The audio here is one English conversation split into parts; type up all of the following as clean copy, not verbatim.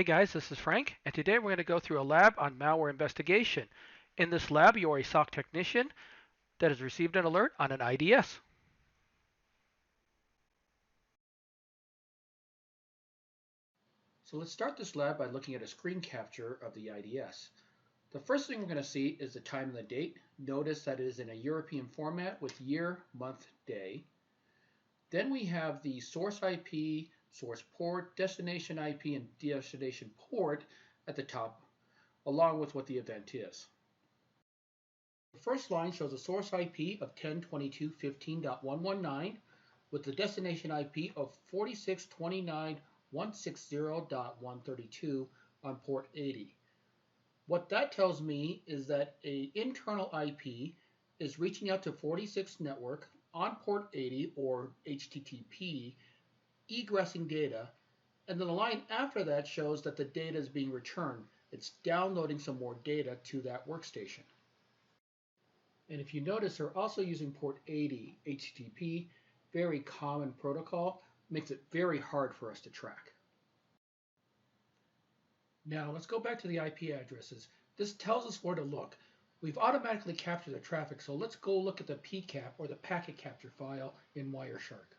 guys, this is Frank, and today we're going to go through a lab on malware investigation. In this lab, you are a SOC technician that has received an alert on an IDS. So let's start this lab by looking at a screen capture of the IDS. The first thing we're going to see is the time and the date. Notice that it is in a European format with year, month, day. Then we have the source IP, source port, destination IP, and destination port at the top, along with what the event is. The first line shows a source IP of 10.22.15.119 with the destination IP of 46.29.160.132 on port 80. What that tells me is that an internal IP is reaching out to 46 network on port 80 or HTTP, egressing data, and then the line after that shows that the data is being returned. It's downloading some more data to that workstation. And if you notice, they're also using port 80 HTTP, very common protocol, makes it very hard for us to track. Now let's go back to the IP addresses. This tells us where to look. We've automatically captured the traffic, so let's go look at the PCAP or the packet capture file in Wireshark.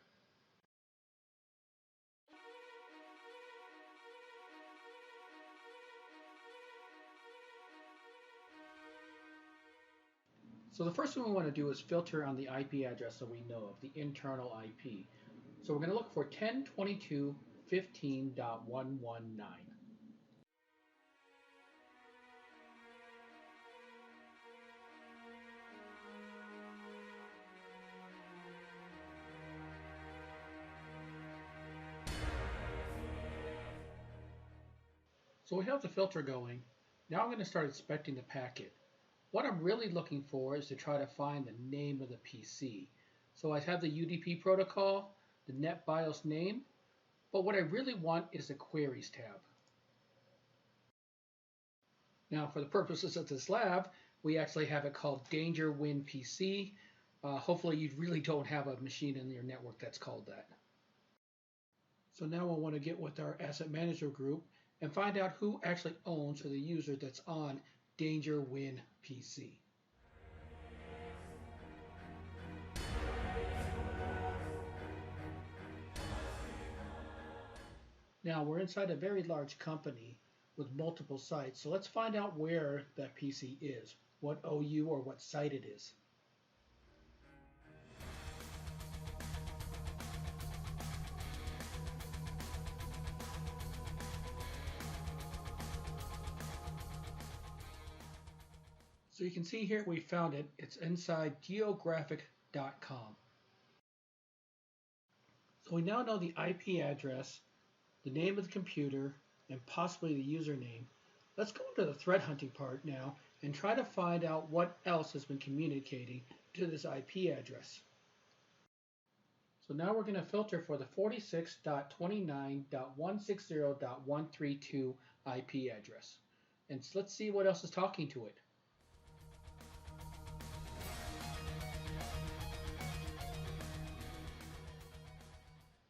So the first thing we want to do is filter on the IP address that we know of, the internal IP. So we're going to look for 10.22.15.119. So we have the filter going. Now I'm going to start inspecting the packet. What I'm really looking for is to try to find the name of the PC. So I have the UDP protocol, the NetBIOS name, but what I really want is the queries tab. Now for the purposes of this lab, we actually have it called Danger Win PC. Hopefully you really don't have a machine in your network that's called that. So now we'll want to get with our asset manager group and find out who actually owns or the user that's on Danger Win PC. Now we're inside a very large company with multiple sites, so let's find out where that PC is, what OU or what site it is. So you can see here we found it. It's inside geographic.com. So we now know the IP address, the name of the computer, and possibly the username. Let's go into the threat hunting part now and try to find out what else has been communicating to this IP address. So now we're going to filter for the 46.29.160.132 IP address. And let's see what else is talking to it.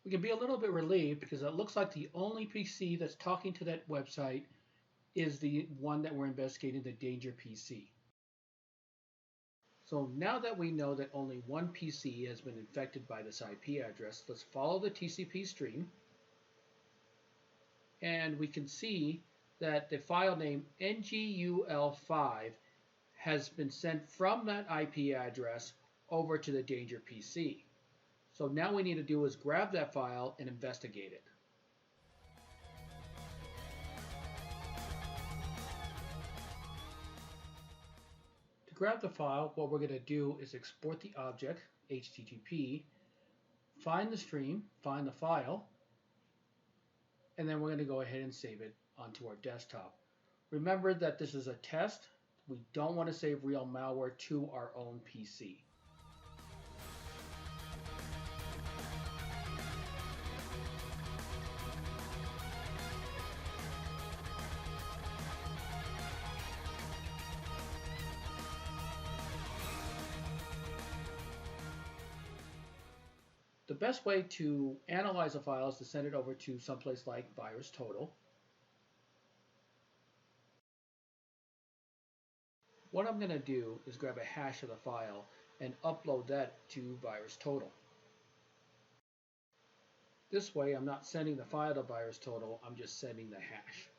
We can be a little bit relieved because it looks like the only PC that's talking to that website is the one that we're investigating, the Danger PC. So now that we know that only one PC has been infected by this IP address, let's follow the TCP stream. And we can see that the file name ngul5 has been sent from that IP address over to the Danger PC. So now what we need to do is grab that file and investigate it. To grab the file, what we're going to do is export the object, HTTP, find the stream, find the file, and then we're going to go ahead and save it onto our desktop. Remember that this is a test. We don't want to save real malware to our own PC. The best way to analyze a file is to send it over to someplace like VirusTotal. What I'm going to do is grab a hash of the file and upload that to VirusTotal. This way I'm not sending the file to VirusTotal, I'm just sending the hash.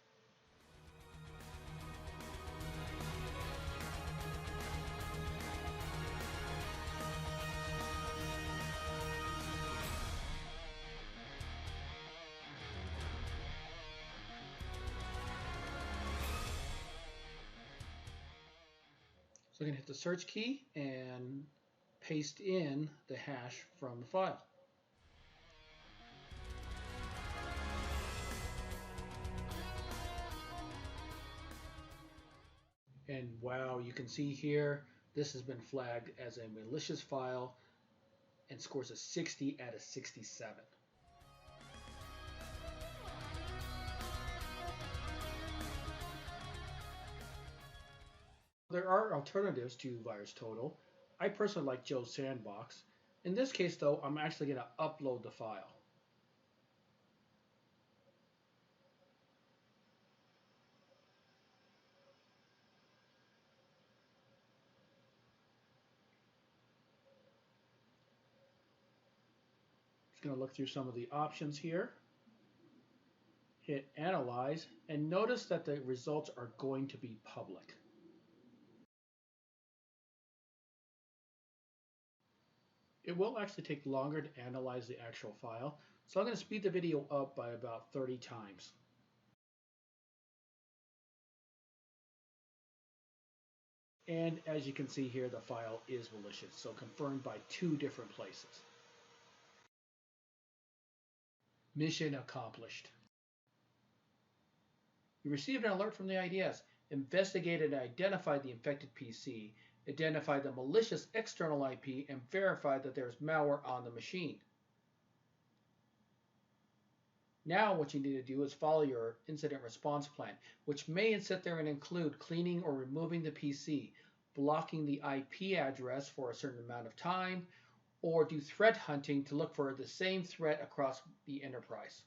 So I'm going to hit the search key and paste in the hash from the file. And wow, you can see here, this has been flagged as a malicious file and scores a 60 out of 67. There are alternatives to VirusTotal. I personally like Joe's Sandbox. In this case though, I'm actually going to upload the file. Just going to look through some of the options here. Hit Analyze, and notice that the results are going to be public. It will actually take longer to analyze the actual file, so I'm going to speed the video up by about 30 times. And as you can see here, the file is malicious, so confirmed by 2 different places. Mission accomplished. You received an alert from the IDS, investigated and identified the infected PC, identified the malicious external IP, and verified that there is malware on the machine. Now what you need to do is follow your incident response plan, which may sit there and include cleaning or removing the PC, blocking the IP address for a certain amount of time, or do threat hunting to look for the same threat across the enterprise.